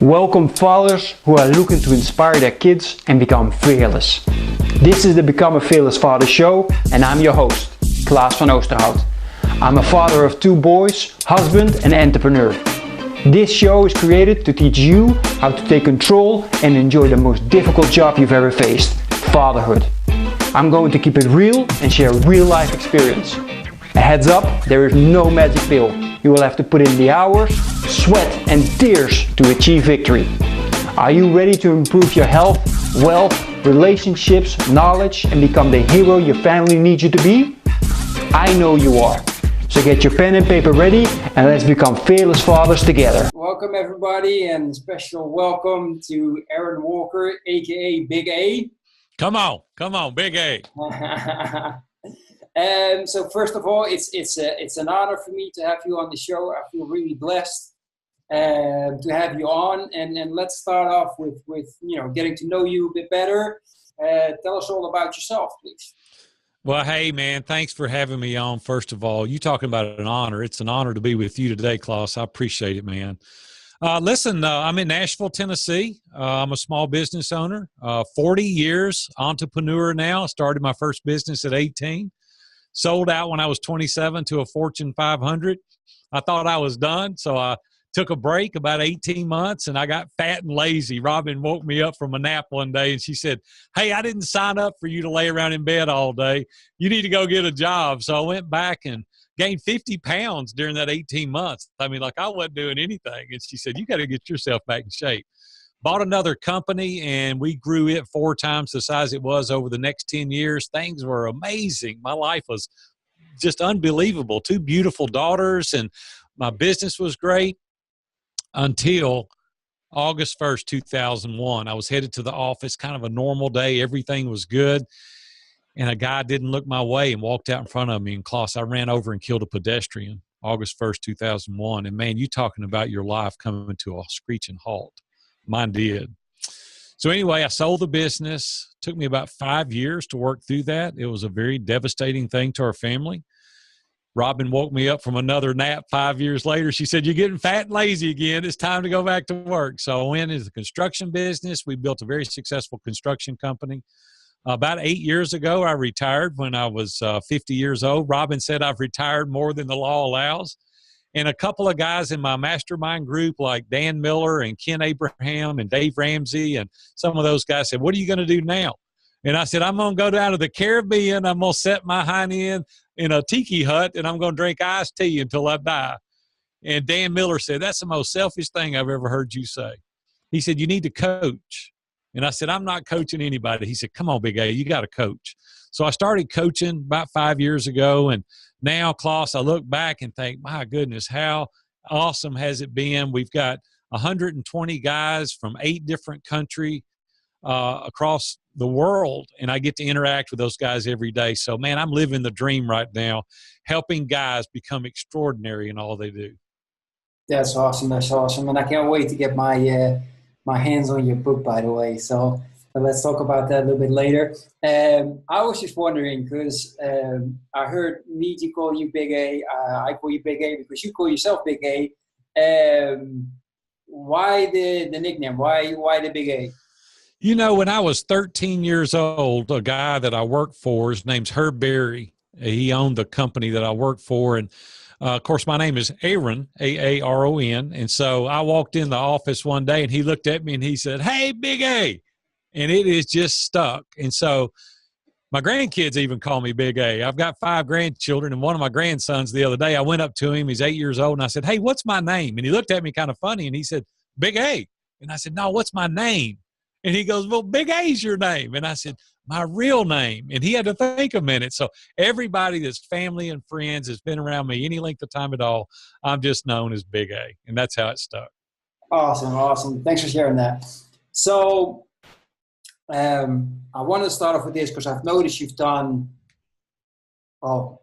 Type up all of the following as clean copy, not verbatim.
Welcome fathers who are looking to inspire their kids and become fearless. This is the Become a Fearless Father show and I'm your host, Klaas van Oosterhout. I'm a father of 2 boys, husband and entrepreneur. This show is created to teach you how to take control and enjoy the most difficult job you've ever faced, fatherhood. I'm going to keep it real and share real life experience. A heads up, there is no magic pill. You will have to put in the hours, sweat and tears to achieve victory. Are you ready to improve your health, wealth, relationships, knowledge and become the hero your family needs you to be? I know you are. So get your pen and paper ready and let's become fearless fathers together. Welcome everybody and special welcome to Aaron Walker, aka Big A. Come on, Big A. So first of all, it's an honor for me to have you on the show. I feel really blessed to have you on, and let's start off with getting to know you a bit better. Tell us all about yourself, please. Well, hey man, thanks for having me on. First of all, you talking about an honor. It's an honor to be with you today, Klaas. I appreciate it, man. Listen, I'm in Nashville, Tennessee. I'm a small business owner, 40 years entrepreneur now. Started my first business at 18. Sold out when I was 27 to a Fortune 500. I thought I was done, so I took a break about 18 months, and I got fat and lazy. Robin woke me up from a nap one day, and she said, hey, I didn't sign up for you to lay around in bed all day. You need to go get a job. So I went back and gained 50 pounds during that 18 months. I mean, like I wasn't doing anything. And she said, you got to get yourself back in shape. Bought another company, and we grew it 4 times the size it was over the next 10 years. Things were amazing. My life was just unbelievable. 2 beautiful daughters, and my business was great until August 1st, 2001. I was headed to the office, kind of a normal day. Everything was good. And a guy didn't look my way and walked out in front of me. And Klaas, I ran over and killed a pedestrian August 1st, 2001. And man, you talking about your life coming to a screeching halt. Mine did. So anyway, I sold the business. Took me about 5 years to work through that. It was a very devastating thing to our family. Robin woke me up from another nap 5 years later. She said, you're getting fat and lazy again. It's time to go back to work. So I went into the construction business. We built a very successful construction company. About 8 years ago, I retired when I was 50 years old. Robin said I've retired more than the law allows. And a couple of guys in my mastermind group like Dan Miller and Ken Abraham and Dave Ramsey and some of those guys said, what are you going to do now? And I said, I'm going to go down to the Caribbean. I'm going to set my hind end in a tiki hut and I'm going to drink iced tea until I die. And Dan Miller said, that's the most selfish thing I've ever heard you say. He said, you need to coach. And I said, I'm not coaching anybody. He said, come on, Big A, you got to coach. So I started coaching about 5 years ago. And now, Klaas, I look back and think, my goodness, how awesome has it been? We've got 120 guys from 8 different countries across the world, and I get to interact with those guys every day. So, man, I'm living the dream right now, helping guys become extraordinary in all they do. That's awesome. That's awesome. And I can't wait to get my hands on your book, by the way. So let's talk about that a little bit later. I was just wondering, because I heard Meiji call you Big A. I call you Big A because you call yourself Big A. Why the nickname? Why the Big A? You know, when I was 13 years old, a guy that I worked for, his name's Herb Berry. He owned the company that I worked for. And, of course, my name is Aaron, A-A-R-O-N. And so I walked in the office one day, and he looked at me, and he said, hey, Big A. And it is just stuck. And so my grandkids even call me Big A. I've got 5 grandchildren, and one of my grandsons the other day, I went up to him. He's 8 years old, and I said, hey, what's my name? And he looked at me kind of funny, and he said, Big A. And I said, no, what's my name? And he goes, well, Big A's your name. And I said, my real name. And he had to think a minute. So everybody that's family and friends has been around me any length of time at all, I'm just known as Big A. And that's how it stuck. Awesome. Awesome. Thanks for sharing that. So I want to start off with this because I've noticed you've done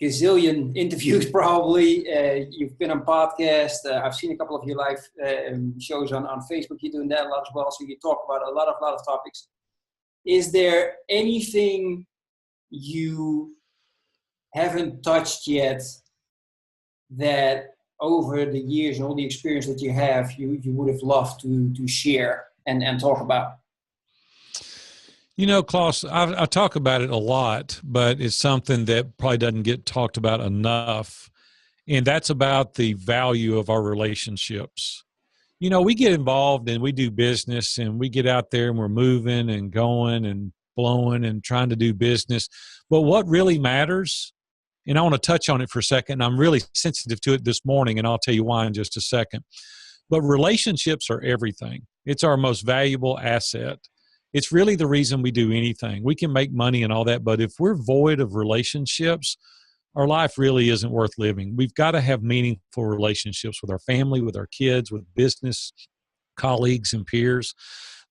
gazillion interviews probably. You've been on podcasts. I've seen a couple of your live shows on Facebook. You're doing that a lot as well. So you talk about a lot of topics. Is there anything you haven't touched yet that over the years and all the experience that you have, you would have loved to share and talk about? You know, Klaas, I talk about it a lot, but it's something that probably doesn't get talked about enough. And that's about the value of our relationships. You know, we get involved and we do business and we get out there and we're moving and going and blowing and trying to do business. But what really matters, and I want to touch on it for a second, I'm really sensitive to it this morning, and I'll tell you why in just a second. But relationships are everything. It's our most valuable asset. It's really the reason we do anything. We can make money and all that, but if we're void of relationships, our life really isn't worth living. We've got to have meaningful relationships with our family, with our kids, with business colleagues and peers.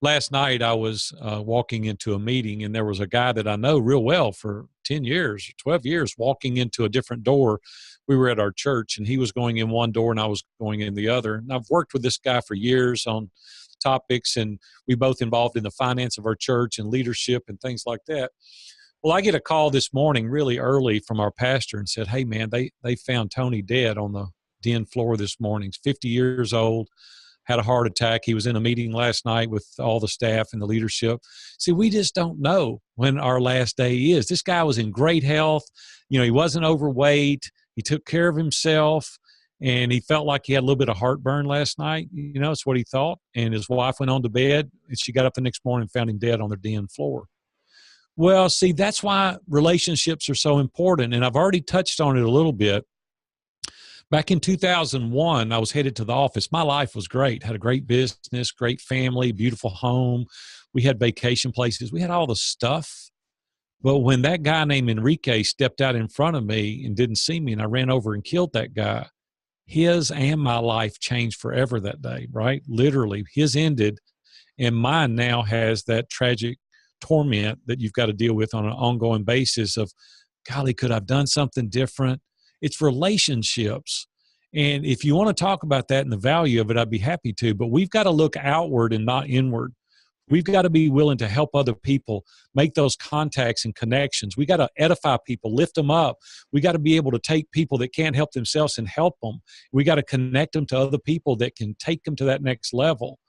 Last night I was walking into a meeting, and there was a guy that I know real well for 10 years, 12 years, walking into a different door. We were at our church, and he was going in one door and I was going in the other. And I've worked with this guy for years on topics, and we both involved in the finance of our church and leadership and things like that. Well, I get a call this morning really early from our pastor and said, hey, man, they found Tony dead on the den floor this morning. He's 50 years old, had a heart attack. He was in a meeting last night with all the staff and the leadership. See, we just don't know when our last day is. This guy was in great health. You know, he wasn't overweight. He took care of himself, and he felt like he had a little bit of heartburn last night. You know, it's what he thought. And his wife went on to bed, and she got up the next morning and found him dead on their den floor. Well, see, that's why relationships are so important. And I've already touched on it a little bit. Back in 2001, I was headed to the office. My life was great. Had a great business, great family, beautiful home. We had vacation places. We had all the stuff. But when that guy named Enrique stepped out in front of me and didn't see me, and I ran over and killed that guy, his and my life changed forever that day, right? Literally, his ended, and mine now has that tragic torment that you've got to deal with on an ongoing basis of, golly, could I have done something different? It's relationships. And if you want to talk about that and the value of it, I'd be happy to, but we've got to look outward and not inward. We've got to be willing to help other people, make those contacts and connections. We got to edify people, lift them up. We got to be able to take people that can't help themselves and help them. We got to connect them to other people that can take them to that next level.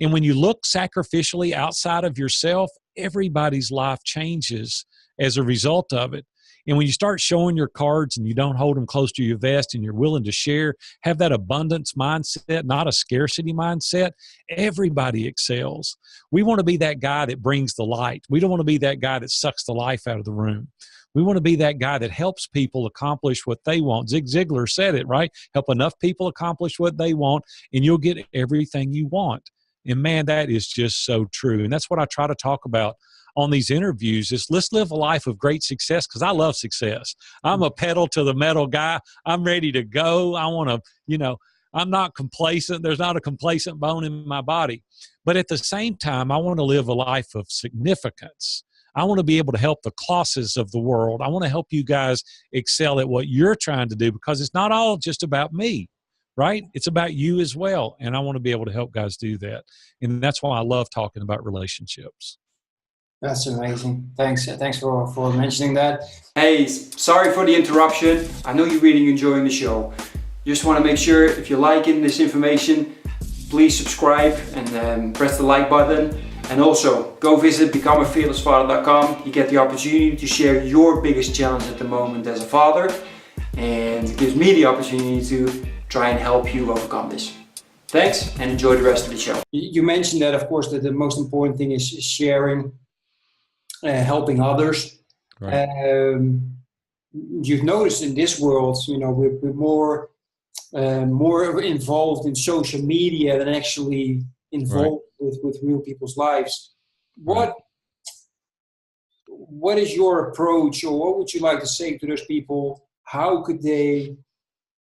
And when you look sacrificially outside of yourself, everybody's life changes as a result of it. And when you start showing your cards and you don't hold them close to your vest and you're willing to share, have that abundance mindset, not a scarcity mindset, everybody excels. We want to be that guy that brings the light. We don't want to be that guy that sucks the life out of the room. We want to be that guy that helps people accomplish what they want. Zig Ziglar said it, right? Help enough people accomplish what they want, and you'll get everything you want. And man, that is just so true. And that's what I try to talk about on these interviews is let's live a life of great success, because I love success. I'm a pedal to the metal guy. I'm ready to go. I want to, I'm not complacent. There's not a complacent bone in my body. But at the same time, I want to live a life of significance. I want to be able to help the Klaases of the world. I want to help you guys excel at what you're trying to do, because it's not all just about me. Right? It's about you as well. And I want to be able to help guys do that. And that's why I love talking about relationships. That's amazing. Thanks for mentioning that. Hey, sorry for the interruption. I know you're really enjoying the show. Just want to make sure if you're liking this information, please subscribe and press the like button. And also go visit becomeafearlessfather.com. You get the opportunity to share your biggest challenge at the moment as a father. And it gives me the opportunity to try and help you overcome this. Thanks, and enjoy the rest of the show. You mentioned that, of course, that the most important thing is sharing, helping others. Right. You've noticed in this world, we're more involved in social media than actually involved with real people's lives. What is your approach, or what would you like to say to those people? How could they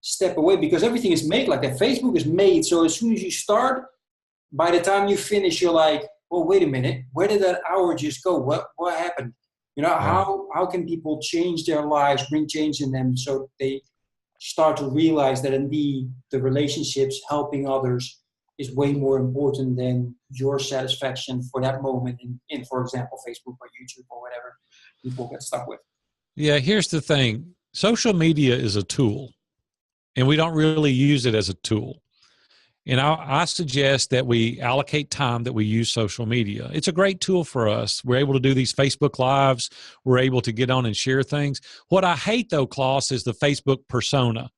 step away? Because everything is made like that. Facebook is made, so as soon as you start, by the time you finish, you're like, oh, wait a minute, where did that hour just go? What happened? How can people change their lives, bring change in them, so they start to realize that indeed the relationships, helping others, is way more important than your satisfaction for that moment in, for example, Facebook or YouTube or whatever people get stuck with. Yeah, here's the thing. Social media is a tool. and we don't really use it as a tool. And I suggest that we allocate time that we use social media. It's a great tool for us. We're able to do these Facebook Lives. We're able to get on and share things. What I hate, though, Klaas, is the Facebook persona.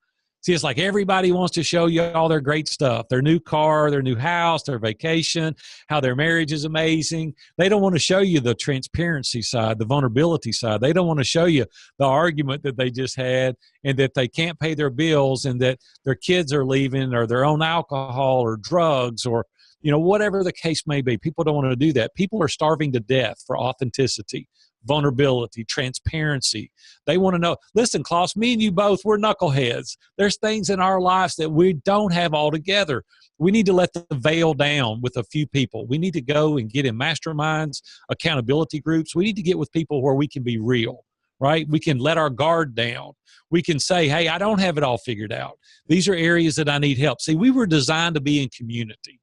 See, it's like everybody wants to show you all their great stuff, their new car, their new house, their vacation, how their marriage is amazing. They don't want to show you the transparency side, the vulnerability side. They don't want to show you the argument that they just had and that they can't pay their bills and that their kids are leaving or their own alcohol or drugs or, whatever the case may be. People don't want to do that. People are starving to death for authenticity, vulnerability, transparency. They want to know, listen, Klaas, me and you both, we're knuckleheads. There's things in our lives that we don't have all together. We need to let the veil down with a few people. We need to go and get in masterminds, accountability groups. We need to get with people where we can be real, right? We can let our guard down. We can say, hey, I don't have it all figured out. These are areas that I need help. See, we were designed to be in community.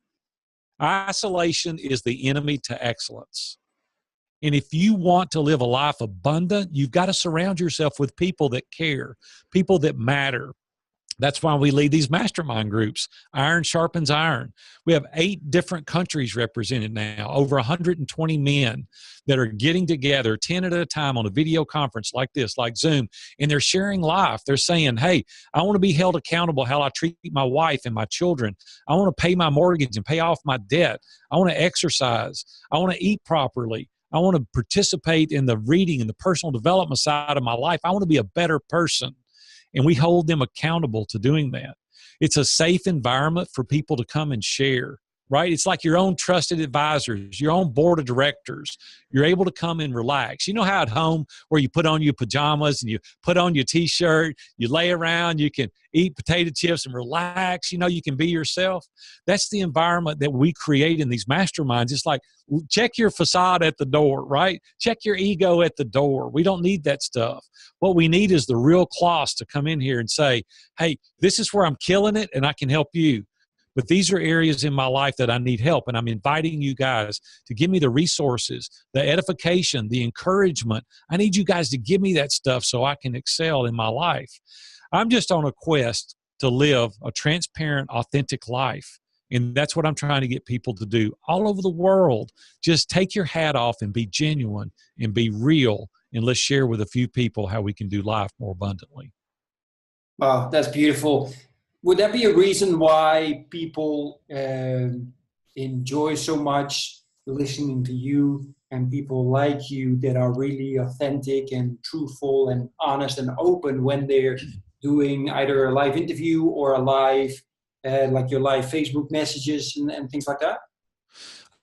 Isolation is the enemy to excellence. And if you want to live a life abundant, you've got to surround yourself with people that care, people that matter. That's why we lead these mastermind groups. Iron sharpens iron. We have 8 different countries represented now, over 120 men that are getting together 10 at a time on a video conference like this, like Zoom, and they're sharing life. They're saying, hey, I want to be held accountable how I treat my wife and my children. I want to pay my mortgage and pay off my debt. I want to exercise. I want to eat properly. I want to participate in the reading and the personal development side of my life. I want to be a better person. And we hold them accountable to doing that. It's a safe environment for people to come and share, right? It's like your own trusted advisors, your own board of directors. You're able to come and relax. You know how at home where you put on your pajamas and you put on your T-shirt, you lay around, you can eat potato chips and relax, you can be yourself. That's the environment that we create in these masterminds. It's like, check your facade at the door, right? Check your ego at the door. We don't need that stuff. What we need is the real Klaas to come in here and say, hey, this is where I'm killing it and I can help you. But these are areas in my life that I need help. And I'm inviting you guys to give me the resources, the edification, the encouragement. I need you guys to give me that stuff so I can excel in my life. I'm just on a quest to live a transparent, authentic life. And that's what I'm trying to get people to do all over the world. Just take your hat off and be genuine and be real. And let's share with a few people how we can do life more abundantly. Wow, that's beautiful. Would that be a reason why people enjoy so much listening to you and people like you that are really authentic and truthful and honest and open when they're doing either a live interview or a live, like your live Facebook messages and things like that?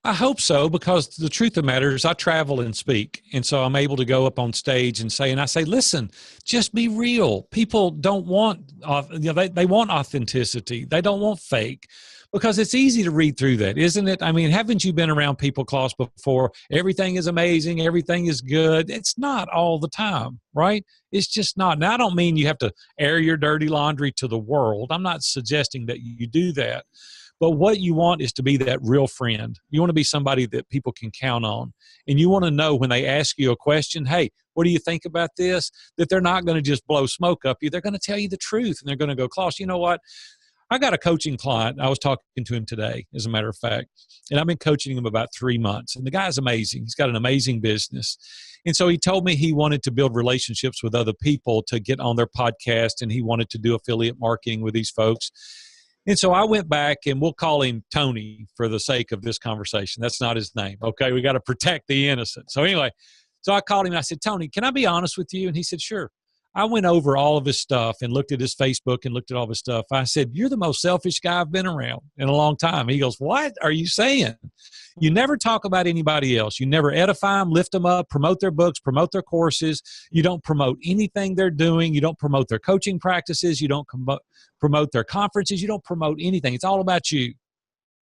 I hope so, because the truth of the matter is I travel and speak. And so I'm able to go up on stage and say, listen, just be real. People don't want, they want authenticity. They don't want fake, because it's easy to read through that, isn't it? I mean, haven't you been around people, Klaas, before? Everything is amazing. Everything is good. It's not all the time, right? It's just not. Now, I don't mean you have to air your dirty laundry to the world. I'm not suggesting that you do that. But what you want is to be that real friend. You want to be somebody that people can count on. And you want to know when they ask you a question, hey, what do you think about this? That they're not going to just blow smoke up you. They're going to tell you the truth. And they're going to go, Klaas, you know what? I got a coaching client. I was talking to him today, as a matter of fact. And I've been coaching him about 3 months. And the guy's amazing. He's got an amazing business. And so he told me he wanted to build relationships with other people to get on their podcast. And he wanted to do affiliate marketing with these folks. And so I went back, and we'll call him Tony for the sake of this conversation. That's not his name. Okay. We got to protect the innocent. So anyway, so I called him and I said, Tony, can I be honest with you? And he said, sure. I went over all of his stuff and looked at his Facebook and looked at all of his stuff. I said, you're the most selfish guy I've been around in a long time. He goes, what are you saying? You never talk about anybody else. You never edify them, lift them up, promote their books, promote their courses. You don't promote anything they're doing. You don't promote their coaching practices. You don't promote their conferences. You don't promote anything. It's all about you.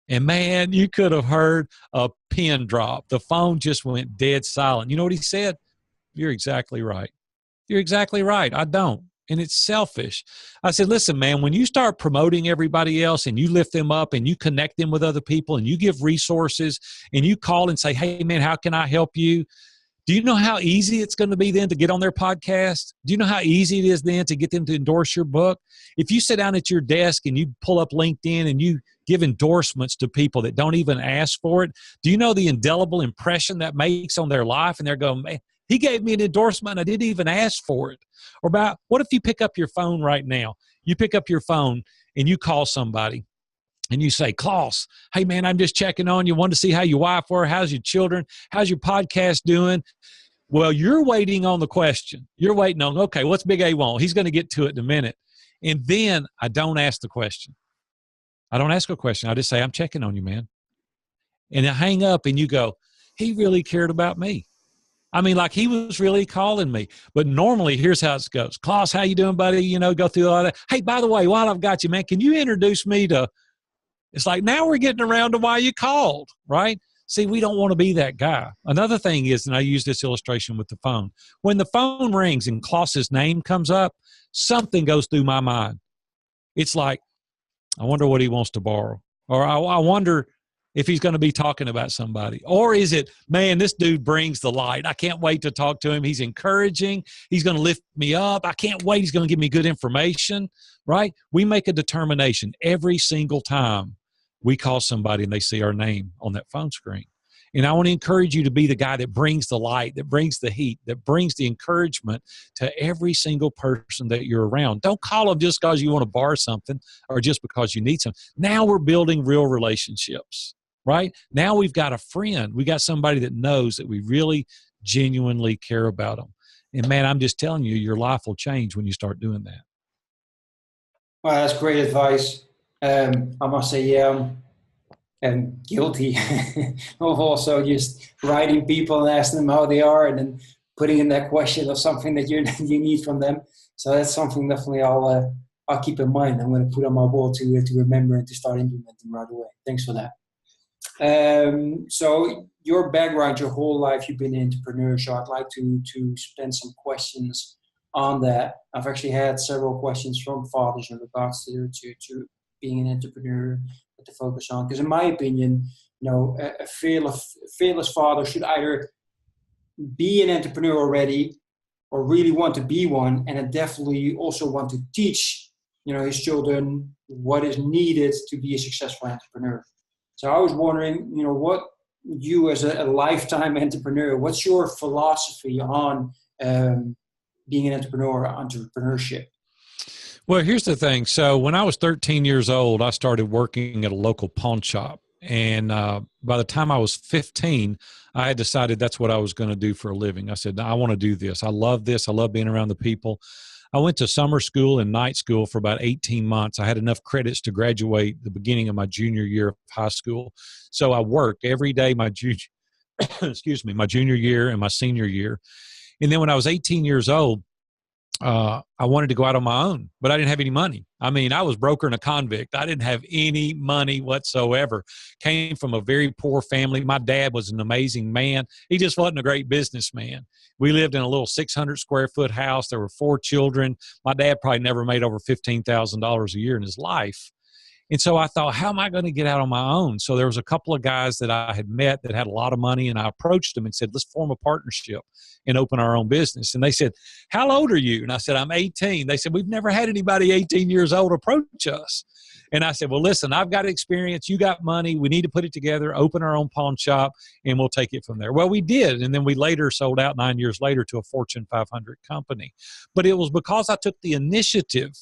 And man, you could have heard a pin drop. The phone just went dead silent. You know what he said? You're exactly right. You're exactly right. I don't. And it's selfish. I said, listen, man, when you start promoting everybody else and you lift them up and you connect them with other people and you give resources and you call and say, hey, man, how can I help you? Do you know how easy it's going to be then to get on their podcast? Do you know how easy it is then to get them to endorse your book? If you sit down at your desk and you pull up LinkedIn and you give endorsements to people that don't even ask for it, do you know the indelible impression that makes on their life? And they're going, man, he gave me an endorsement and I didn't even ask for it. Or about, what if you pick up your phone right now? You pick up your phone and you call somebody and you say, Klaas, hey man, I'm just checking on you. Want to see how your wife were, how's your children, how's your podcast doing? Well, you're waiting on the question. You're waiting on, okay, what's Big A want? He's going to get to it in a minute. And then I don't ask the question. I don't ask a question. I just say, I'm checking on you, man. And I hang up and you go, he really cared about me. I mean, like he was really calling me. But normally, here's how it goes. Klaas, how you doing, buddy? You know, go through all that. Hey, by the way, while I've got you, man, can you introduce me to, it's like now we're getting around to why you called, right? See, we don't want to be that guy. Another thing is, and I use this illustration with the phone, when the phone rings and Klaas's name comes up, something goes through my mind. It's like, I wonder what he wants to borrow. Or I wonder if he's going to be talking about somebody. Or is it, man, this dude brings the light. I can't wait to talk to him. He's encouraging. He's going to lift me up. I can't wait. He's going to give me good information, right? We make a determination every single time we call somebody and they see our name on that phone screen. And I want to encourage you to be the guy that brings the light, that brings the heat, that brings the encouragement to every single person that you're around. Don't call them just because you want to borrow something or just because you need something. Now we're building real relationships, right? Now we've got a friend. We got somebody that knows that we really genuinely care about them. And man, I'm just telling you, your life will change when you start doing that. Well, that's great advice. I must say, yeah, I'm guilty of also just writing people and asking them how they are and then putting in that question of something that you need from them. So that's something definitely I'll keep in mind. I'm going to put on my wall to remember and to start implementing right away. Thanks for that. So your background, your whole life, you've been in entrepreneurship. I'd like to spend some questions on that. I've actually had several questions from fathers in regards to being an entrepreneur to focus on. Because in my opinion, you know, a fearless father should either be an entrepreneur already or really want to be one, and then definitely also want to teach, you know, his children what is needed to be a successful entrepreneur. So I was wondering, you know, what you as a lifetime entrepreneur, what's your philosophy on being an entrepreneur, entrepreneurship? Well, here's the thing. So when I was 13 years old, I started working at a local pawn shop. And by the time I was 15, I had decided that's what I was going to do for a living. I said, I want to do this. I love this. I love being around the people. I went to summer school and night school for about 18 months. I had enough credits to graduate the beginning of my junior year of high school. So I worked every day my junior year and my senior year. And then when I was 18 years old, I wanted to go out on my own, but I didn't have any money. I mean, I was broker and a convict. I didn't have any money whatsoever. Came from a very poor family. My dad was an amazing man. He just wasn't a great businessman. We lived in a little 600 square foot house. There were 4 children. My dad probably never made over $15,000 a year in his life. And so I thought, how am I going to get out on my own? So there was a couple of guys that I had met that had a lot of money, and I approached them and said, let's form a partnership and open our own business. And they said, how old are you? And I said, I'm 18. They said, we've never had anybody 18 years old approach us. And I said, well, listen, I've got experience. You got money. We need to put it together, open our own pawn shop, and we'll take it from there. Well, we did. And then we later sold out 9 years later to a Fortune 500 company. But it was because I took the initiative.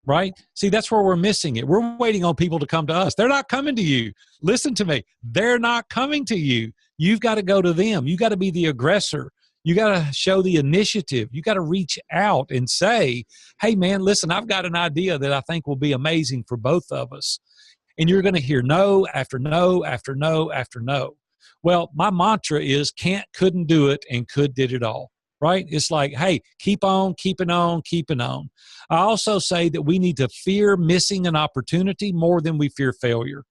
Right? See, that's where we're missing it. We're waiting on people to come to us. They're not coming to you. Listen to me. They're not coming to you. You've got to go to them. You got to be the aggressor. You got to show the initiative. You got to reach out and say, hey, man, listen, I've got an idea that I think will be amazing for both of us. And you're going to hear no after no after no after no. Well, my mantra is can't, couldn't do it, and could did it all. Right? It's like, hey, keep on, keeping on, keeping on. I also say that we need to fear missing an opportunity more than we fear failure.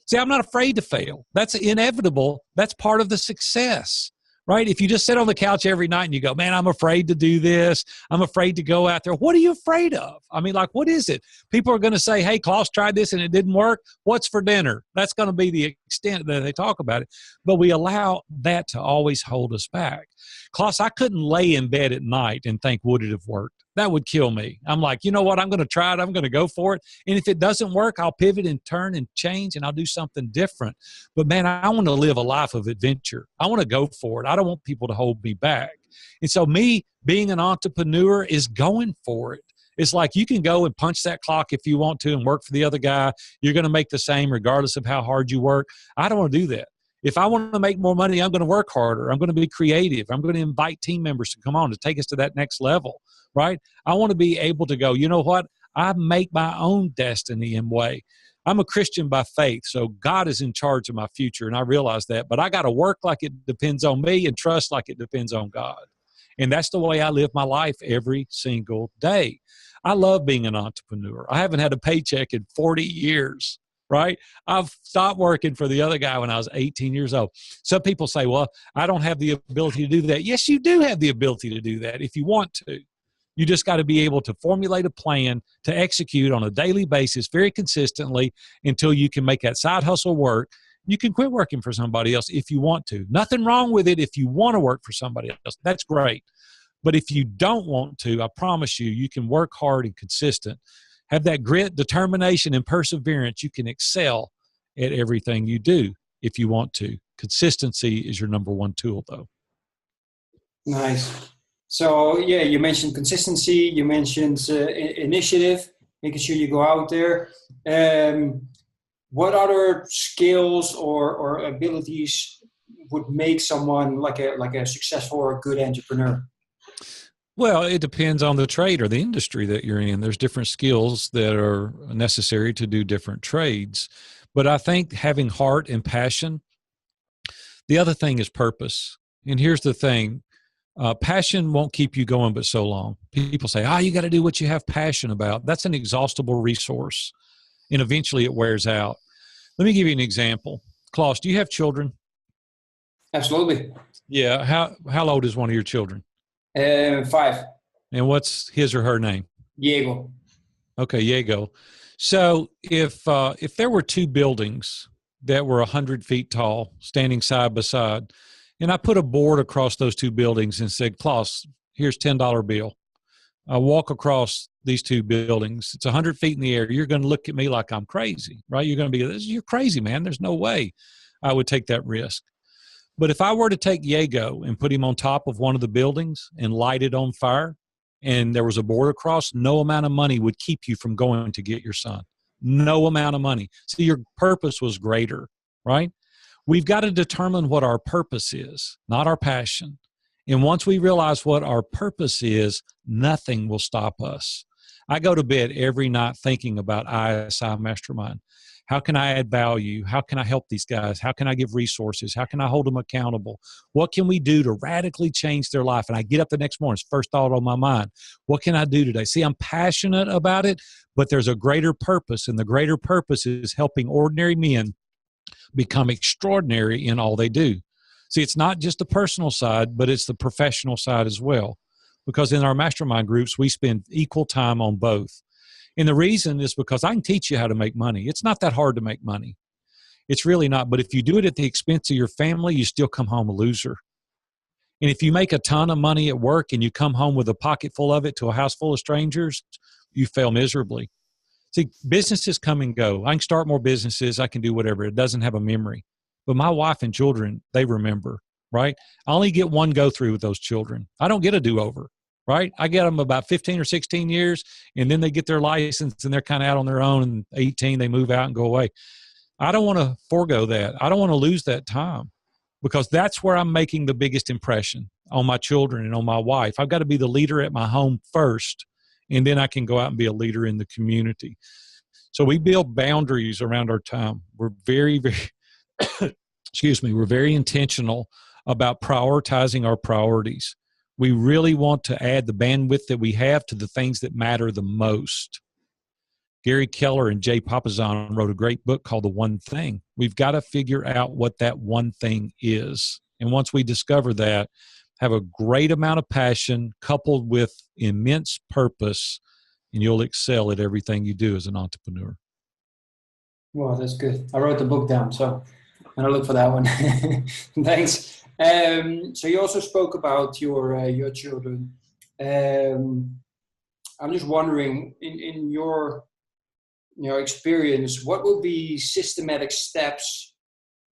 See, I'm not afraid to fail. That's inevitable. That's part of the success, right? If you just sit on the couch every night and you go, man, I'm afraid to do this. I'm afraid to go out there. What are you afraid of? I mean, like, what is it? People are going to say, hey, Klaas tried this and it didn't work. What's for dinner? That's going to be the extent that they talk about it, but we allow that to always hold us back. Klaas, I couldn't lay in bed at night and think, would it have worked? That would kill me. I'm like, you know what? I'm going to try it. I'm going to go for it. And if it doesn't work, I'll pivot and turn and change, and I'll do something different. But man, I want to live a life of adventure. I want to go for it. I don't want people to hold me back. And so me being an entrepreneur is going for it. It's like you can go and punch that clock if you want to and work for the other guy. You're going to make the same regardless of how hard you work. I don't want to do that. If I want to make more money, I'm going to work harder. I'm going to be creative. I'm going to invite team members to come on to take us to that next level, right? I want to be able to go, you know what? I make my own destiny in way. I'm a Christian by faith, so God is in charge of my future, and I realize that. But I got to work like it depends on me and trust like it depends on God. And that's the way I live my life every single day. I love being an entrepreneur. I haven't had a paycheck in 40 years, right? I've stopped working for the other guy when I was 18 years old. Some people say, well, I don't have the ability to do that. Yes, you do have the ability to do that if you want to. You just got to be able to formulate a plan to execute on a daily basis very consistently until you can make that side hustle work. You can quit working for somebody else if you want to. Nothing wrong with it if you want to work for somebody else. That's great. But if you don't want to, I promise you, you can work hard and consistent. Have that grit, determination, and perseverance. You can excel at everything you do if you want to. Consistency is your number one tool, though. Nice. So, yeah, you mentioned consistency. You mentioned initiative, making sure you go out there. What other skills or abilities would make someone like a successful or a good entrepreneur? Well, it depends on the trade or the industry that you're in. There's different skills that are necessary to do different trades. But I think having heart and passion, the other thing is purpose. And here's the thing. Passion won't keep you going but so long. People say, you got to do what you have passion about. That's an exhaustible resource. And eventually it wears out. Let me give you an example. Klaas, do you have children? Absolutely. Yeah. How old is one of your children? 5. And what's his or her name? Diego. Okay, Diego. So if there were two buildings that were 100 feet tall, standing side by side, and I put a board across those two buildings and said, Klaas, here's $10 bill. I walk across these two buildings. It's 100 feet in the air. You're going to look at me like I'm crazy, right? You're going to be, you're crazy, man. There's no way I would take that risk. But if I were to take Diego and put him on top of one of the buildings and light it on fire, and there was a board across, no amount of money would keep you from going to get your son. No amount of money. So your purpose was greater, right? We've got to determine what our purpose is, not our passion. And once we realize what our purpose is, nothing will stop us. I go to bed every night thinking about ISI Mastermind. How can I add value? How can I help these guys? How can I give resources? How can I hold them accountable? What can we do to radically change their life? And I get up the next morning, it's first thought on my mind. What can I do today? See, I'm passionate about it, but there's a greater purpose, and the greater purpose is helping ordinary men become extraordinary in all they do. See, it's not just the personal side, but it's the professional side as well. Because in our mastermind groups, we spend equal time on both. And the reason is because I can teach you how to make money. It's not that hard to make money. It's really not. But if you do it at the expense of your family, you still come home a loser. And if you make a ton of money at work and you come home with a pocket full of it to a house full of strangers, you fail miserably. See, businesses come and go. I can start more businesses. I can do whatever. It doesn't have a memory. But my wife and children, they remember, right? I only get one go through with those children. I don't get a do-over, right? I get them about 15 or 16 years, and then they get their license, and they're kind of out on their own. And 18, they move out and go away. I don't want to forego that. I don't want to lose that time, because that's where I'm making the biggest impression on my children and on my wife. I've got to be the leader at my home first, and then I can go out and be a leader in the community. So we build boundaries around our time. We're very, we're very intentional about prioritizing our priorities. We really want to add the bandwidth that we have to the things that matter the most. Gary Keller and Jay Papasan wrote a great book called The One Thing. We've got to figure out what that one thing is. And once we discover that, have a great amount of passion coupled with immense purpose, and you'll excel at everything you do as an entrepreneur. Well, that's good. I wrote the book down, so gonna look for that one. Thanks. So you also spoke about your children. I'm just wondering, in your experience, what would be systematic steps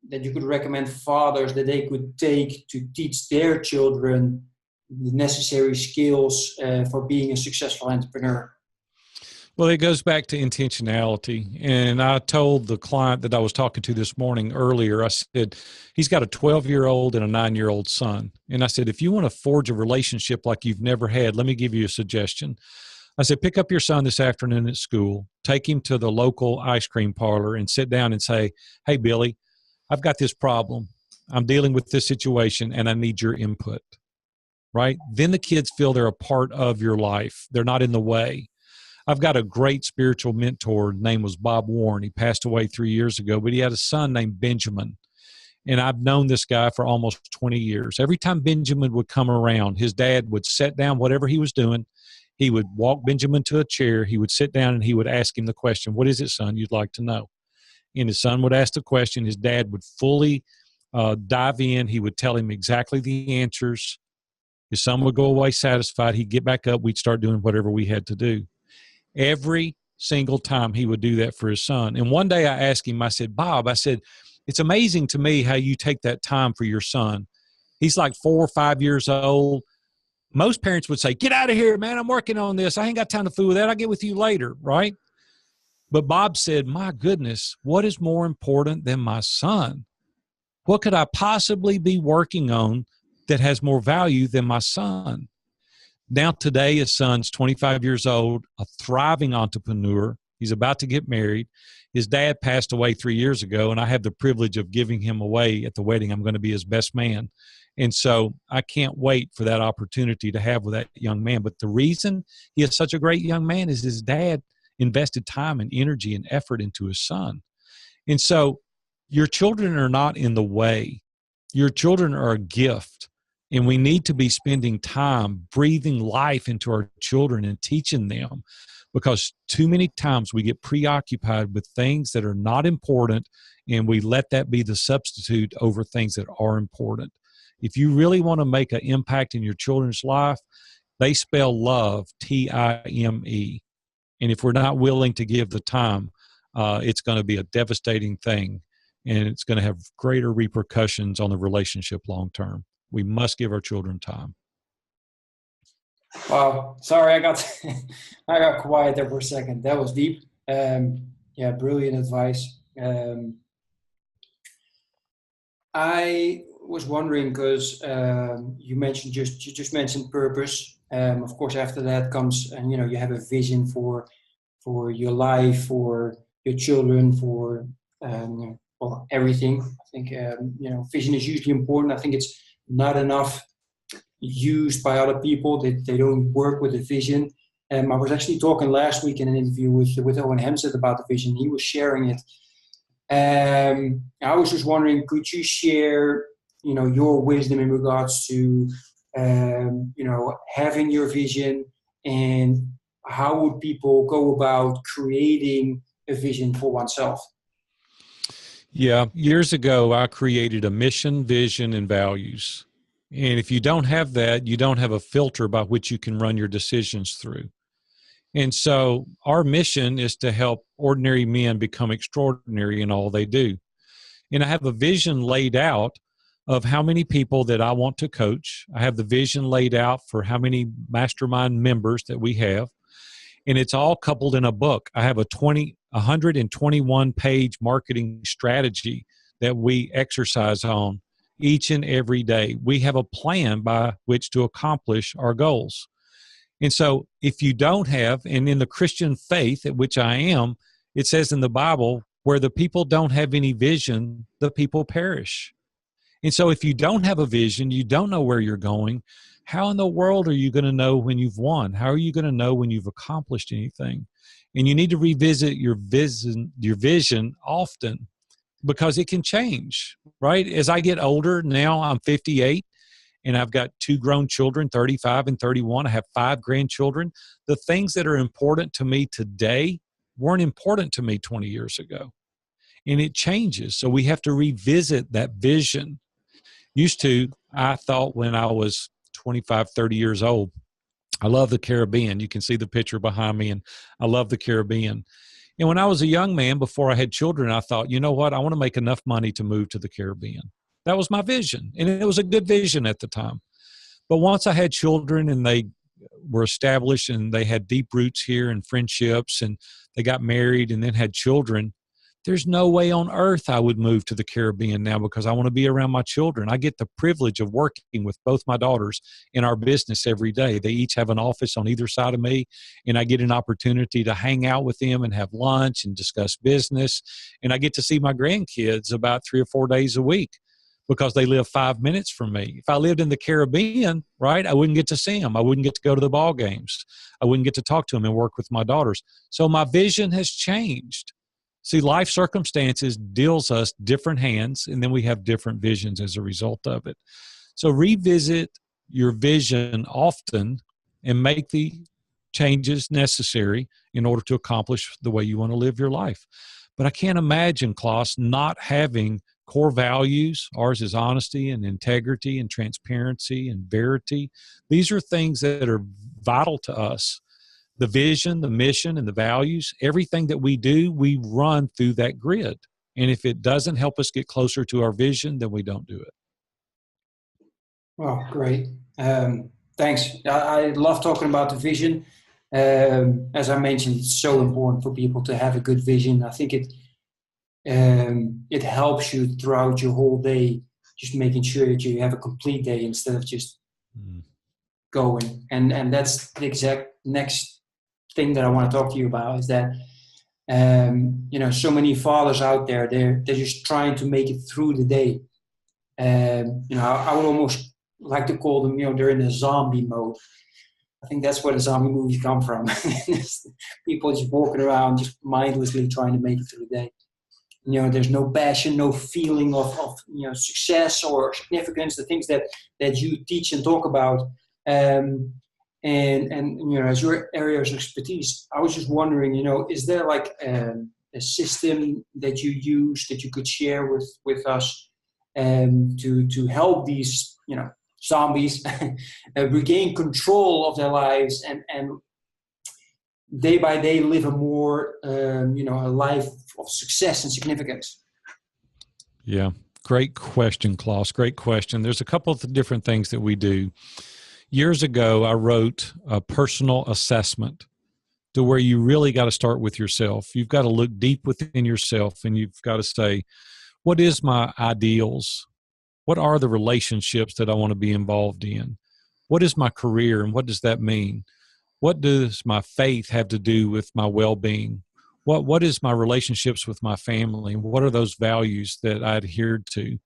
that you could recommend fathers that they could take to teach their children the necessary skills for being a successful entrepreneur? Well, it goes back to intentionality. And I told the client that I was talking to this morning earlier, I said, he's got a 12-year-old and a 9-year-old son. And I said, if you want to forge a relationship like you've never had, let me give you a suggestion. I said, pick up your son this afternoon at school, take him to the local ice cream parlor and sit down and say, hey, Billy, I've got this problem. I'm dealing with this situation and I need your input, right? Then the kids feel they're a part of your life. They're not in the way. I've got a great spiritual mentor. His name was Bob Warren. He passed away 3 years ago, but he had a son named Benjamin. And I've known this guy for almost 20 years. Every time Benjamin would come around, his dad would set down whatever he was doing. He would walk Benjamin to a chair. He would sit down and he would ask him the question, what is it, son, you'd like to know? And his son would ask the question. His dad would fully dive in. He would tell him exactly the answers. His son would go away satisfied. He'd get back up. We'd start doing whatever we had to do. Every single time he would do that for his son. And one day I asked him, I said, Bob, I said, it's amazing to me how you take that time for your son. He's like 4 or 5 years old. Most parents would say, get out of here, man. I'm working on this. I ain't got time to fool with that. I'll get with you later, right? But Bob said, my goodness, what is more important than my son? What could I possibly be working on that has more value than my son? Now today, his son's 25 years old, a thriving entrepreneur. He's about to get married. His dad passed away 3 years ago, and I have the privilege of giving him away at the wedding. I'm going to be his best man. And so I can't wait for that opportunity to have with that young man. But the reason he is such a great young man is his dad invested time and energy and effort into his son. And so your children are not in the way. Your children are a gift. And we need to be spending time breathing life into our children and teaching them, because too many times we get preoccupied with things that are not important and we let that be the substitute over things that are important. If you really want to make an impact in your children's life, they spell love, T-I-M-E. And if we're not willing to give the time, it's going to be a devastating thing, and it's going to have greater repercussions on the relationship long term. We must give our children time. Wow. Sorry, I got I got quiet there for a second. That was deep. Yeah, brilliant advice. I was wondering, because you just mentioned purpose. Of course, after that comes, and you have a vision for your life, for your children, for everything. I think vision is usually important. I think it's not enough used by other people. They don't work with the vision. I was actually talking last week in an interview with Owen Hemstead about the vision. He was sharing it. I was just wondering, could you share, your wisdom in regards to, having your vision, and how would people go about creating a vision for oneself? Yeah. Years ago, I created a mission, vision, and values. And if you don't have that, you don't have a filter by which you can run your decisions through. And so our mission is to help ordinary men become extraordinary in all they do. And I have a vision laid out of how many people that I want to coach. I have the vision laid out for how many mastermind members that we have. And it's all coupled in a book. I have a 121-page marketing strategy that we exercise on each and every day. We have a plan by which to accomplish our goals. And so if you don't have, and in the Christian faith at which I am, it says in the Bible, where the people don't have any vision, the people perish. And so if you don't have a vision, you don't know where you're going, how in the world are you going to know when you've won? How are you going to know when you've accomplished anything? And you need to revisit your vision often, because it can change, right? As I get older, now I'm 58 and I've got 2 grown children, 35 and 31. I have 5 grandchildren. The things that are important to me today weren't important to me 20 years ago. and it changes. So we have to revisit that vision. I thought when I was 25, 30 years old, I love the Caribbean. You can see the picture behind me, and I love the Caribbean. And when I was a young man, before I had children, I thought, you know what? I want to make enough money to move to the Caribbean. That was my vision, and it was a good vision at the time. But once I had children and they were established and they had deep roots here and friendships, and they got married and then had children, there's no way on earth I would move to the Caribbean now, because I want to be around my children. I get the privilege of working with both my daughters in our business every day. They each have an office on either side of me, and I get an opportunity to hang out with them and have lunch and discuss business. And I get to see my grandkids about 3 or 4 days a week, because they live 5 minutes from me. If I lived in the Caribbean, right, I wouldn't get to see them. I wouldn't get to go to the ball games. I wouldn't get to talk to them and work with my daughters. So my vision has changed. See, life circumstances deals us different hands, and then we have different visions as a result of it. So revisit your vision often and make the changes necessary in order to accomplish the way you want to live your life. But I can't imagine, Klaas, not having core values. Ours is honesty and integrity and transparency and verity. These are things that are vital to us. The vision, the mission, and the values, everything that we do, we run through that grid. And if it doesn't help us get closer to our vision, then we don't do it. Oh, great. Thanks. I love talking about the vision. As I mentioned, it's so important for people to have a good vision. I think it helps you throughout your whole day, just making sure that you have a complete day instead of just going. And that's the exact next thing that I want to talk to you about, is that so many fathers out there, they're just trying to make it through the day. I would almost like to call them, they're in a zombie mode. I think that's where the zombie movies come from. People just walking around, just mindlessly trying to make it through the day. There's no passion, no feeling of success or significance, the things that you teach and talk about. And as your area of expertise, I was just wondering, is there like a system that you use that you could share with us to help these zombies regain control of their lives and day by day live a more a life of success and significance? Yeah, great question, Klaas. Great question. There's a couple of different things that we do. Years ago, I wrote a personal assessment to where you really got to start with yourself. You've got to look deep within yourself, and you've got to say, what is my ideals? What are the relationships that I want to be involved in? What is my career, and what does that mean? What does my faith have to do with my well-being? What is my relationships with my family? What are those values that I adhered to?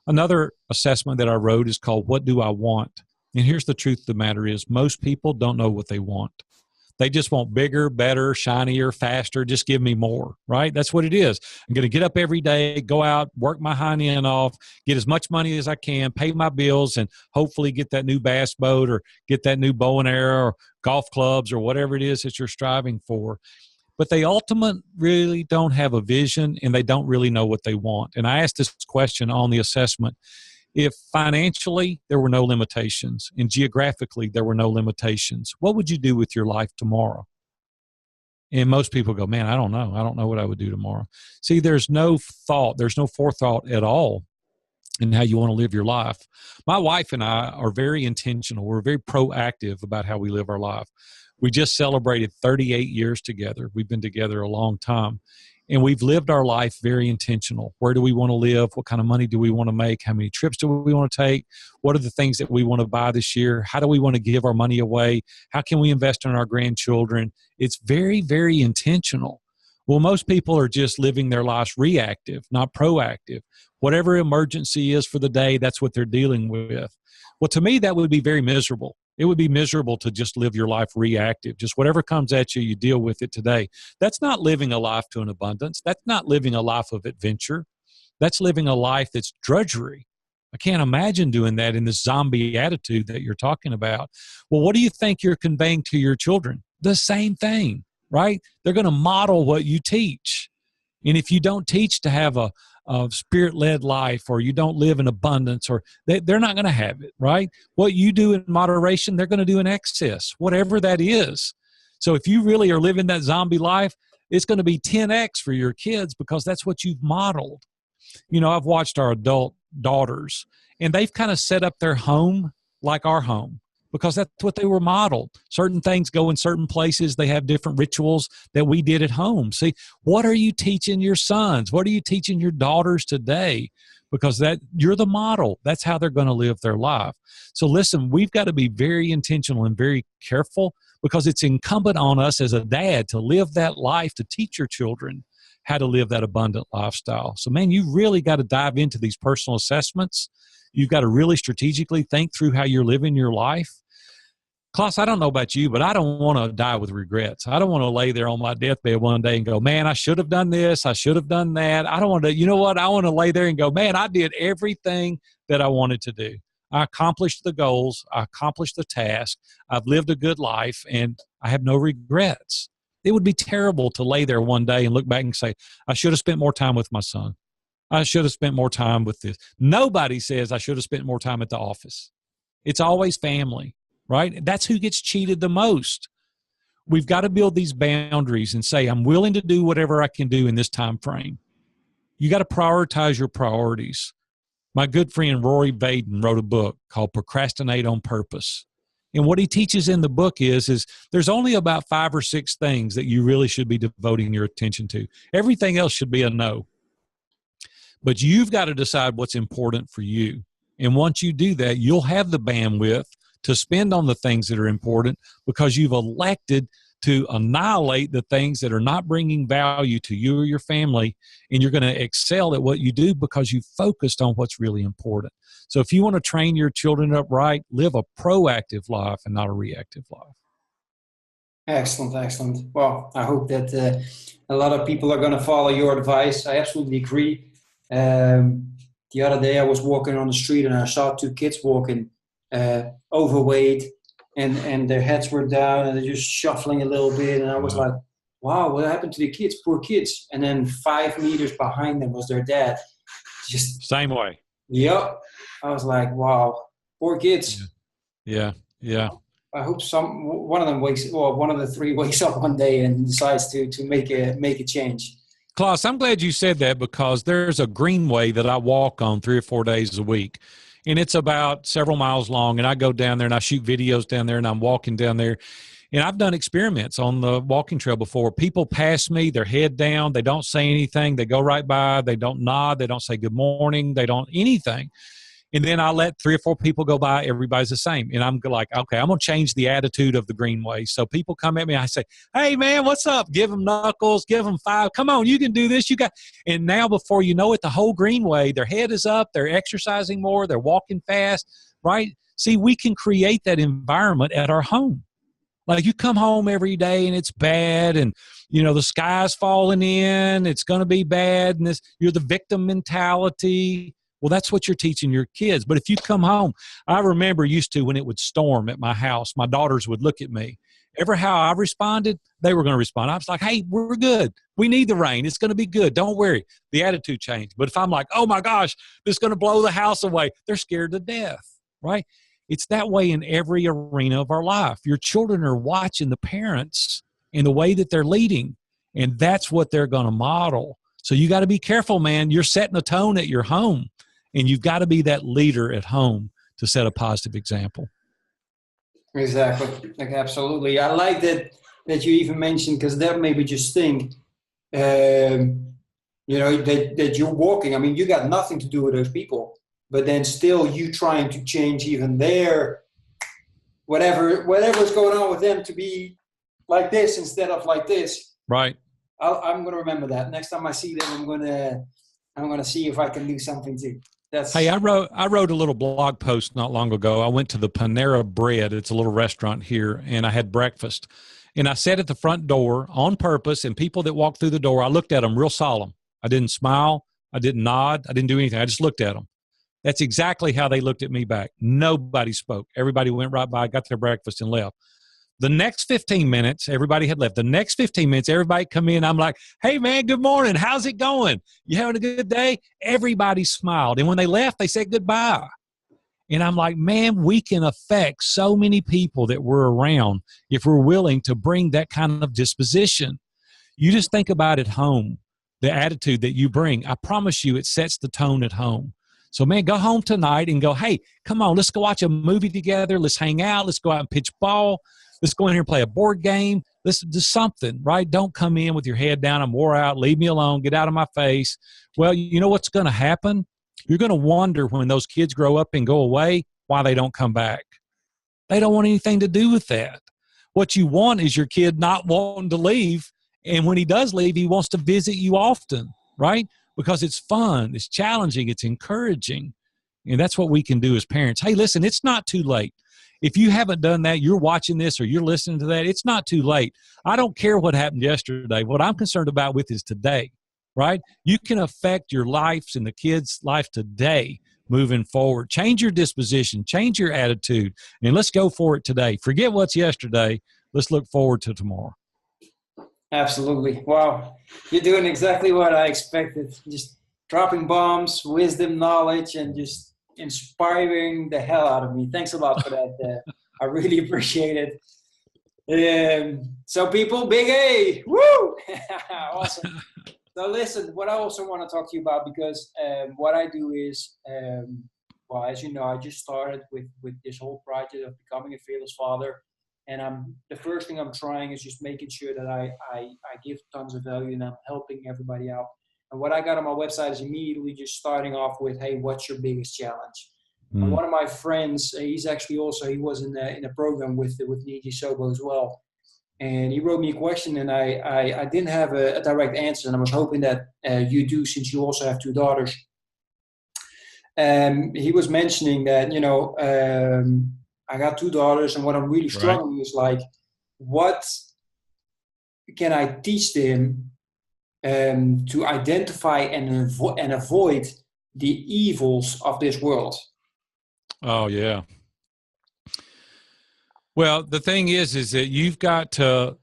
Another assessment that I wrote is called, What Do I Want? And here's the truth of the matter is, most people don't know what they want. They just want bigger, better, shinier, faster. Just give me more, right? That's what it is. I'm going to get up every day, go out, work my hind end off, get as much money as I can, pay my bills, and hopefully get that new bass boat or get that new bow and arrow or golf clubs or whatever it is that you're striving for. But they ultimately really don't have a vision, and they don't really know what they want. And I asked this question on the assessment. If financially there were no limitations and geographically there were no limitations, what would you do with your life tomorrow? And most people go, man, I don't know. I don't know what I would do tomorrow. See, there's no thought, there's no forethought at all in how you want to live your life. My wife and I are very intentional. We're very proactive about how we live our life. We just celebrated 38 years together. We've been together a long time. And we've lived our life very intentional. Where do we want to live? What kind of money do we want to make? How many trips do we want to take? What are the things that we want to buy this year? How do we want to give our money away? How can we invest in our grandchildren? It's very, very intentional. Well, most people are just living their lives reactive, not proactive. Whatever emergency is for the day, that's what they're dealing with. Well, to me, that would be very miserable. It would be miserable to just live your life reactive. Just whatever comes at you, you deal with it today. That's not living a life to an abundance. That's not living a life of adventure. That's living a life that's drudgery. I can't imagine doing that in this zombie attitude that you're talking about. Well, what do you think you're conveying to your children? The same thing, right? They're going to model what you teach. And if you don't teach to have a spirit-led life, or you don't live in abundance, or they're not going to have it, right? What you do in moderation, they're going to do in excess, whatever that is. So if you really are living that zombie life, it's going to be 10x for your kids, because that's what you've modeled. You know, I've watched our adult daughters, and they've kind of set up their home like our home, because that's what they were modeled. Certain things go in certain places. They have different rituals that we did at home. See, what are you teaching your sons? What are you teaching your daughters today? Because that you're the model. That's how they're going to live their life. So listen, we've got to be very intentional and very careful, because it's incumbent on us as a dad to live that life, to teach your children how to live that abundant lifestyle. So man, you really got to dive into these personal assessments. You've got to really strategically think through how you're living your life. Klaas, I don't know about you, but I don't want to die with regrets. I don't want to lay there on my deathbed one day and go, man, I should have done this. I should have done that. I don't want to, you know what? I want to lay there and go, man, I did everything that I wanted to do. I accomplished the goals. I accomplished the task. I've lived a good life, and I have no regrets. It would be terrible to lay there one day and look back and say, I should have spent more time with my son. I should have spent more time with this. Nobody says I should have spent more time at the office. It's always family, right? That's who gets cheated the most. We've got to build these boundaries and say, I'm willing to do whatever I can do in this time frame. You got to prioritize your priorities. My good friend Rory Vaden wrote a book called Procrastinate on Purpose. And what he teaches in the book is there's only about 5 or 6 things that you really should be devoting your attention to. Everything else should be a no. But you've got to decide what's important for you. And once you do that, you'll have the bandwidth to spend on the things that are important, because you've elected to annihilate the things that are not bringing value to you or your family. And you're going to excel at what you do because you focused on what's really important. So if you want to train your children up right, live a proactive life and not a reactive life. Excellent, excellent. Well, I hope that a lot of people are going to follow your advice. I absolutely agree. The other day I was walking on the street and I saw 2 kids walking, overweight, and their heads were down and they're just shuffling a little bit. And I was like, wow, what happened to the kids? Poor kids. And then 5 meters behind them was their dad. Just same way. Yep. I was like, wow, poor kids. Yeah. I hope one of the 3 wakes up one day and decides to make a change. Klaas, I'm glad you said that, because there's a greenway that I walk on 3 or 4 days a week. And it's about several miles long. And I go down there and I shoot videos down there and I'm walking down there. And I've done experiments on the walking trail before. People pass me, their head down. They don't say anything. They go right by. They don't nod. They don't say good morning. They don't anything. And then I let 3 or 4 people go by. Everybody's the same. And I'm like, okay, I'm going to change the attitude of the greenway. So people come at me. I say, hey, man, what's up? Give them knuckles. Give them 5. Come on, you can do this. And now before you know it, the whole greenway, their head is up. They're exercising more. They're walking fast, right? See, we can create that environment at our home. Like you come home every day and it's bad, and the sky's falling in. It's going to be bad. And you're the victim mentality. Well, that's what you're teaching your kids. But if you come home, I remember used to when it would storm at my house, my daughters would look at me. Ever how I responded, they were going to respond. I was like, hey, we're good. We need the rain. It's going to be good. Don't worry. The attitude changed. But if I'm like, oh my gosh, this is going to blow the house away, they're scared to death, right? It's that way in every arena of our life. Your children are watching the parents and the way that they're leading, and that's what they're going to model. So you got to be careful, man. You're setting a tone at your home. And you've got to be that leader at home to set a positive example. Exactly. Like, absolutely. I like that you even mentioned, because that made me just think, that you're walking. I mean, you got nothing to do with those people, but then still you trying to change even their, whatever's going on with them to be like this instead of like this. Right. I'm going to remember that. Next time I see them, I'm going to see if I can do something too. Hey, I wrote a little blog post not long ago. I went to the Panera Bread. It's a little restaurant here, and I had breakfast. And I sat at the front door on purpose, and people that walked through the door, I looked at them real solemn. I didn't smile. I didn't nod. I didn't do anything. I just looked at them. That's exactly how they looked at me back. Nobody spoke. Everybody went right by, got their breakfast, and left. The next 15 minutes, everybody had left. The next 15 minutes, everybody come in. I'm like, hey, man, good morning. How's it going? You having a good day? Everybody smiled. And when they left, they said goodbye. And I'm like, man, we can affect so many people that we're around if we're willing to bring that kind of disposition. You just think about at home, the attitude that you bring. I promise you, it sets the tone at home. So, man, go home tonight and go, hey, come on, let's go watch a movie together. Let's hang out. Let's go out and pitch ball. Let's go in here and play a board game. Let's do something, right? Don't come in with your head down. I'm wore out. Leave me alone. Get out of my face. Well, you know what's going to happen? You're going to wonder when those kids grow up and go away why they don't come back. They don't want anything to do with that. What you want is your kid not wanting to leave. And when he does leave, he wants to visit you often, right? Because it's fun, it's challenging, it's encouraging. And that's what we can do as parents. Hey, listen, it's not too late. If you haven't done that, you're watching this or you're listening to that, it's not too late. I don't care what happened yesterday. What I'm concerned about with is today, right? You can affect your lives and the kids' life today moving forward. Change your disposition, change your attitude, and let's go for it today. Forget what's yesterday. Let's look forward to tomorrow. Absolutely. Wow. You're doing exactly what I expected. Just dropping bombs, wisdom, knowledge, and just inspiring the hell out of me. Thanks a lot for that. I really appreciate it. So people, big A, woo! Awesome. So listen, what I also want to talk to you about, because what I do is, well, as you know, I just started with this whole project of becoming a fearless father. And the first thing I'm trying is just making sure that I give tons of value and I'm helping everybody out. And what I got on my website is immediately just starting off with, hey, what's your biggest challenge? And one of my friends, he was in a program with Niji Sobo as well. And he wrote me a question, and I didn't have a direct answer, and I was hoping that you do, since you also have two daughters. He was mentioning that, I got two daughters, and what I'm really struggling is like, what can I teach them to identify and avoid the evils of this world? Oh, yeah. Well, the thing is that you've got to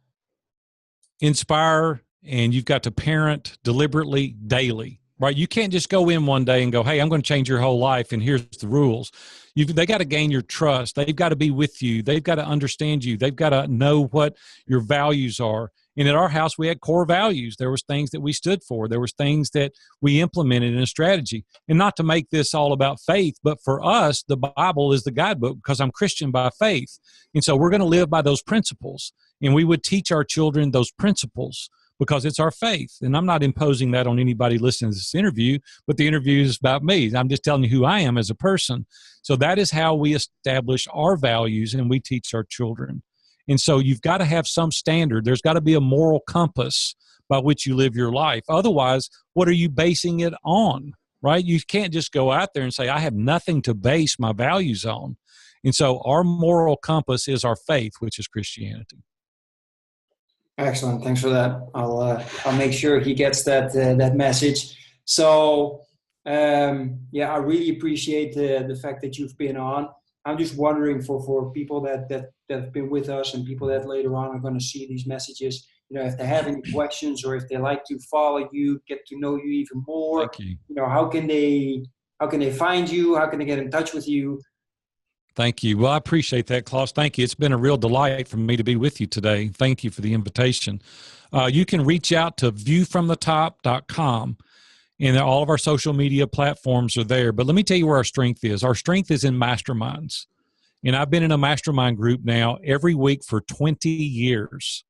inspire and you've got to parent deliberately daily, right? You can't just go in one day and go, hey, I'm going to change your whole life and here's the rules. They got to gain your trust. They've got to be with you. They've got to understand you. They've got to know what your values are. And at our house, we had core values. There was things that we stood for. There was things that we implemented in a strategy. And not to make this all about faith, but for us, the Bible is the guidebook because I'm Christian by faith. And so we're going to live by those principles. And we would teach our children those principles because it's our faith. And I'm not imposing that on anybody listening to this interview, but the interview is about me. I'm just telling you who I am as a person. So that is how we establish our values and we teach our children. And so you've got to have some standard. There's got to be a moral compass by which you live your life. Otherwise, what are you basing it on, right? You can't just go out there and say, I have nothing to base my values on. And so our moral compass is our faith, which is Christianity. Excellent. Thanks for that. I'll make sure he gets that message. So, I really appreciate the fact that you've been on. I'm just wondering for people that have been with us and people that later on are going to see these messages, if they have any questions or if they like to follow you, get to know you even more, Thank you. How can they find you? How can they get in touch with you? Thank you. Well, I appreciate that, Klaas. Thank you. It's been a real delight for me to be with you today. Thank you for the invitation. You can reach out to viewfromthetop.com, and all of our social media platforms are there. But let me tell you where our strength is. Our strength is in masterminds. And I've been in a mastermind group now every week for 20 years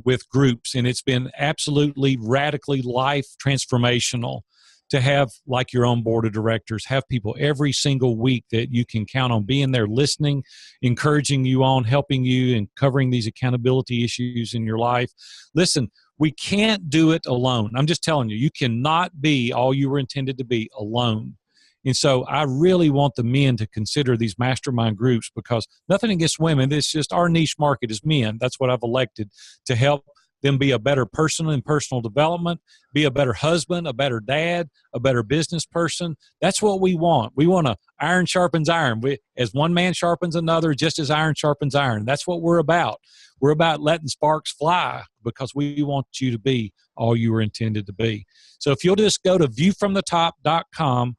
with groups, and it's been absolutely radically life transformational to have like your own board of directors, have people every single week that you can count on being there, listening, encouraging you on, helping you, and covering these accountability issues in your life. Listen, we can't do it alone. I'm just telling you, you cannot be all you were intended to be alone. And so I really want the men to consider these mastermind groups because nothing against women. It's just our niche market is men. That's what I've elected to help them be a better person in personal development, be a better husband, a better dad, a better business person. That's what we want. We want to iron sharpens iron. As one man sharpens another, just as iron sharpens iron. That's what we're about. We're about letting sparks fly because we want you to be all you were intended to be. So if you'll just go to viewfromthetop.com,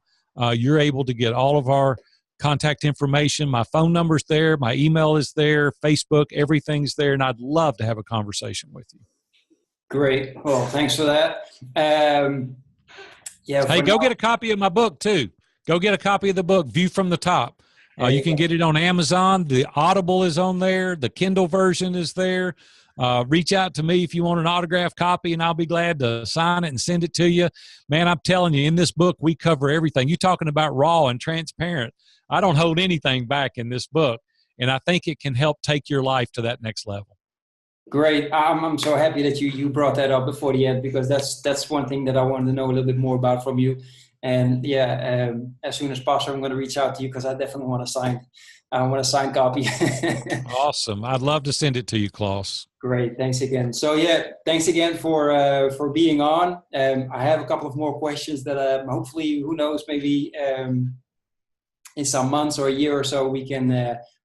you're able to get all of our contact information. My phone number's there. My email is there. Facebook, everything's there. And I'd love to have a conversation with you. Great. Well, thanks for that. Hey, go get a copy of my book too. Go get a copy of the book, View from the Top. You can get it on Amazon. The Audible is on there. The Kindle version is there. Reach out to me if you want an autographed copy, and I'll be glad to sign it and send it to you. Man, I'm telling you, in this book, we cover everything. You're talking about raw and transparent. I don't hold anything back in this book, and I think it can help take your life to that next level. Great. I'm so happy that you brought that up before the end, because that's one thing that I wanted to know a little bit more about from you. And as soon as possible, I'm going to reach out to you because I definitely want a signed copy. Awesome. I'd love to send it to you, Klaas. Great. Thanks again. So thanks again for being on. I have a couple of more questions that hopefully, who knows, maybe in some months or a year or so, we can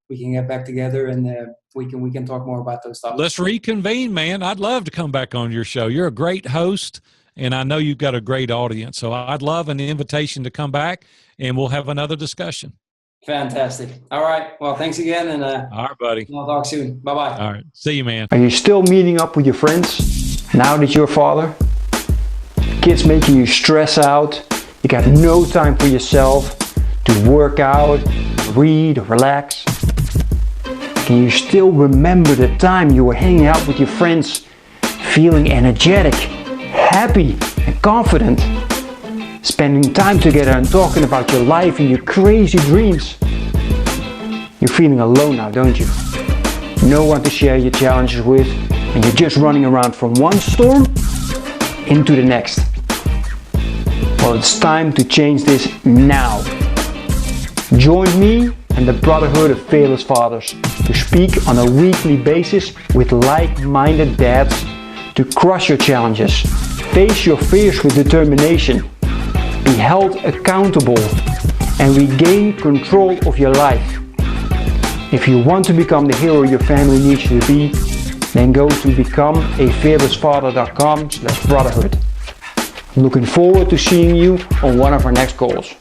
get back together and we can talk more about those topics. Let's reconvene, man. I'd love to come back on your show. You're a great host, and I know you've got a great audience. So I'd love an invitation to come back, and we'll have another discussion. Fantastic. All right. Well, thanks again. And all right, buddy. I'll talk soon. Bye-bye. All right. See you, man. Are you still meeting up with your friends now that you're a father? Kids making you stress out. You got no time for yourself to work out, read, or relax. Can you still remember the time you were hanging out with your friends, feeling energetic, happy, and confident? Spending time together and talking about your life and your crazy dreams. You're feeling alone now, don't you? No one to share your challenges with, and you're just running around from one storm into the next. Well, it's time to change this now. Join me and the Brotherhood of Fearless Fathers to speak on a weekly basis with like-minded dads to crush your challenges, face your fears with determination, be held accountable, and regain control of your life. If you want to become the hero your family needs you to be, then go to becomeafearlessfather.com/brotherhood. I'm looking forward to seeing you on one of our next calls.